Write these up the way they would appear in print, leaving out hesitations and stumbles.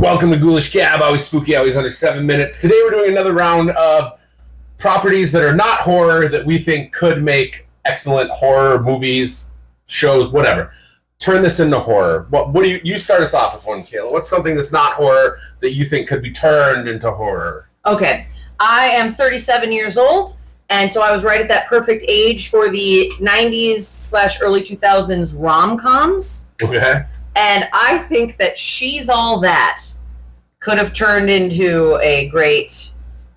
Welcome to Ghoulish Gab, always spooky, always under 7 minutes. Today we're doing another round of properties that are not horror that we think could make excellent horror movies, shows, whatever. Turn this into horror. What do you start us off with one, Kayla? What's something that's not horror that you think could be turned into horror? Okay. I am 37 years old, and so I was right at that perfect age for the 90s/early 2000s rom-coms. Okay. And I think that She's All That could have turned into a great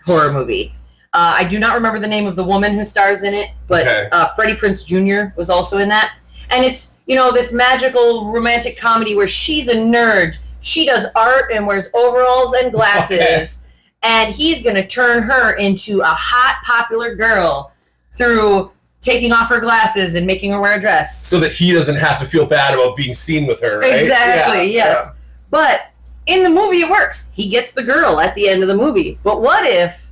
horror movie. I do not remember the name of the woman who stars in it, but okay. Freddie Prinze Jr. was also in that. And it's, this magical romantic comedy where she's a nerd. She does art and wears overalls and glasses. Okay. And he's going to turn her into a hot, popular girl through taking off her glasses and making her wear a dress. So that he doesn't have to feel bad about being seen with her, right? Exactly, yeah, yes. Yeah. But in the movie, it works. He gets the girl at the end of the movie. But what if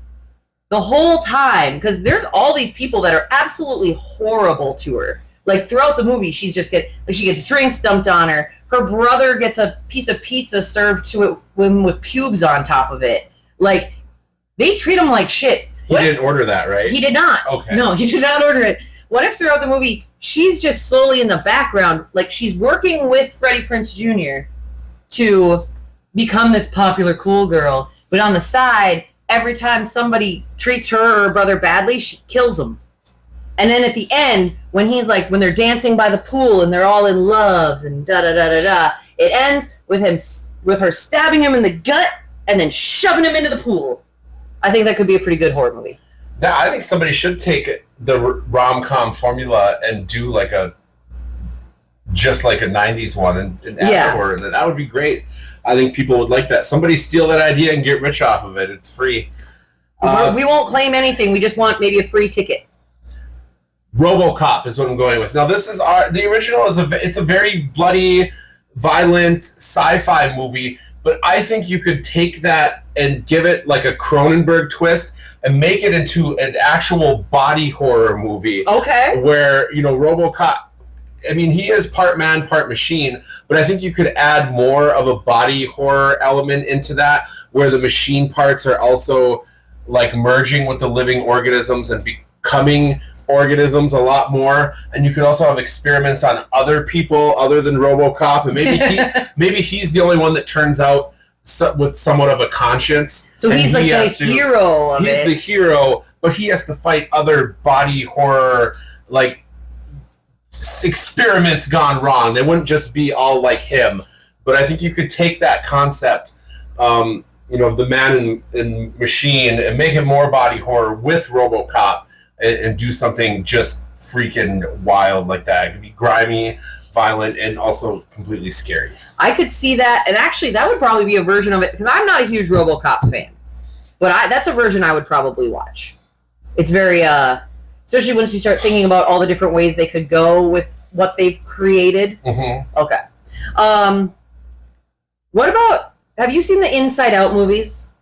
the whole time, because there's all these people that are absolutely horrible to her. Like, throughout the movie, she gets drinks dumped on her. Her brother gets a piece of pizza served to it with pubes on top of it. Like, they treat him like shit. He didn't order that, right? He did not. Okay. No, he did not order it. What if throughout the movie, she's just slowly in the background, like she's working with Freddie Prinze Jr. to become this popular, cool girl, but on the side, every time somebody treats her or her brother badly, she kills him. And then at the end, when they're dancing by the pool and they're all in love and da-da-da-da-da, it ends with her stabbing him in the gut and then shoving him into the pool. I think that could be a pretty good horror movie. I think somebody should take the rom-com formula and do just like a 90s one and add horror, and that would be great. I think people would like that. Somebody steal that idea and get rich off of it. It's free. We won't claim anything. We just want maybe a free ticket. RoboCop is what I'm going with. Now, this is the original it's a very bloody, violent sci-fi movie. But I think you could take that and give it like a Cronenberg twist and make it into an actual body horror movie. Okay. Where, RoboCop, I mean, he is part man, part machine, but I think you could add more of a body horror element into that, where the machine parts are also like merging with the living organisms and becoming organisms a lot more. And you could also have experiments on other people other than RoboCop, and maybe he's the only one that turns out with somewhat of a conscience. So he's like the hero of it. He's the hero, but he has to fight other body horror like experiments gone wrong. They wouldn't just be all like him. But I think you could take that concept of the man and machine and make it more body horror with RoboCop and do something just freaking wild like that. It could be grimy, violent, and also completely scary. I could see that, and actually that would probably be a version of it, because I'm not a huge RoboCop fan, but that's a version I would probably watch. It's very, especially once you start thinking about all the different ways they could go with what they've created. Mm-hmm. Okay. What about, have you seen the Inside Out movies?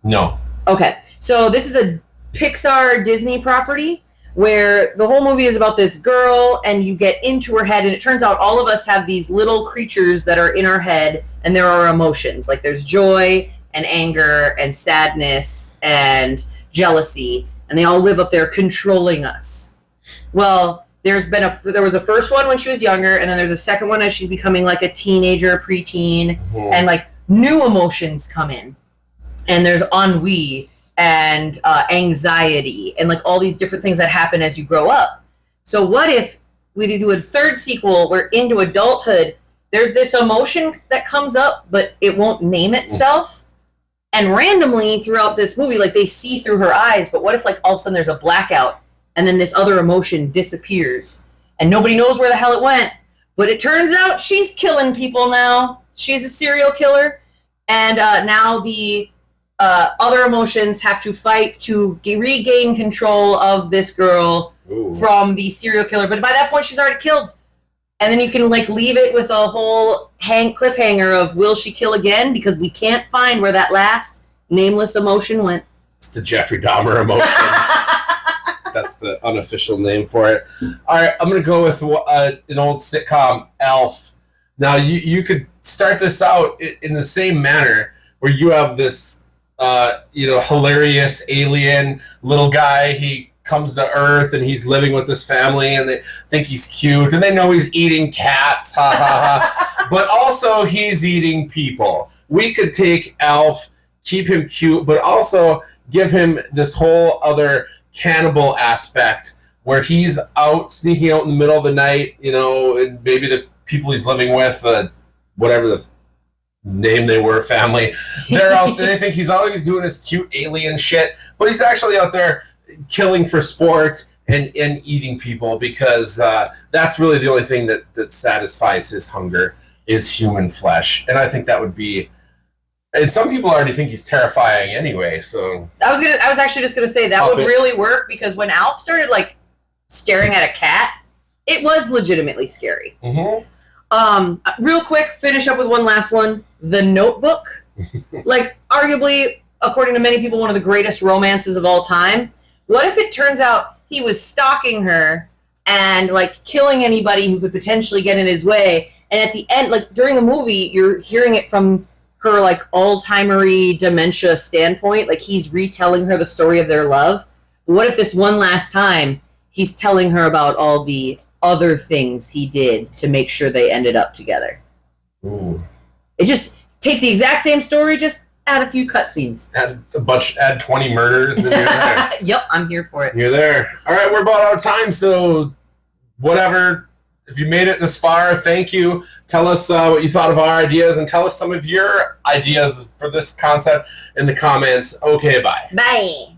No. Okay, so this is a Pixar Disney property where the whole movie is about this girl, and you get into her head, and it turns out all of us have these little creatures that are in our head, and there are emotions. Like there's joy and anger and sadness and jealousy, and they all live up there controlling us. Well, there was a first one when she was younger, and then there's a second one as she's becoming like a teenager, preteen, and like new emotions come in. And there's ennui and anxiety and like all these different things that happen as you grow up. So what if we do a third sequel where into adulthood, there's this emotion that comes up, but it won't name itself. And randomly throughout this movie, like they see through her eyes, but what if like all of a sudden there's a blackout and then this other emotion disappears and nobody knows where the hell it went. But it turns out she's killing people now. She's a serial killer. And now the other emotions have to fight to regain control of this girl from the serial killer. But by that point, she's already killed. And then you can like leave it with a whole cliffhanger of will she kill again? Because we can't find where that last nameless emotion went. It's the Jeffrey Dahmer emotion. That's the unofficial name for it. All right, I'm going to go with an old sitcom, Elf. Now, you could start this out in the same manner where you have this, hilarious alien little guy. He comes to Earth and he's living with this family and they think he's cute and they know he's eating cats, ha ha ha. But also he's eating people. We could take Alf, keep him cute, but also give him this whole other cannibal aspect where he's out sneaking out in the middle of the night, and maybe the people he's living with, whatever the name they were, family, they're out there. They think he's always doing his cute alien shit, but he's actually out there killing for sport and eating people because that's really the only thing that satisfies his hunger is human flesh. And I think that would be, and some people already think he's terrifying anyway, so I was actually just gonna say that would really work because when Alf started like staring at a cat, it was legitimately scary. Real quick, finish up with one last one. The Notebook. Like, arguably, according to many people, one of the greatest romances of all time. What if it turns out he was stalking her and, like, killing anybody who could potentially get in his way? And at the end, like, during the movie, you're hearing it from her, like, Alzheimer-y dementia standpoint. Like, he's retelling her the story of their love. What if this one last time he's telling her about all the other things he did to make sure they ended up together? Ooh. It just take the exact same story, just add a few cutscenes. Add 20 murders and you're there. Yep, I'm here for it. You're there. All right, we're about out of time, so whatever. If you made it this far, thank you. Tell us what you thought of our ideas and tell us some of your ideas for this concept in the comments. Okay, bye. Bye.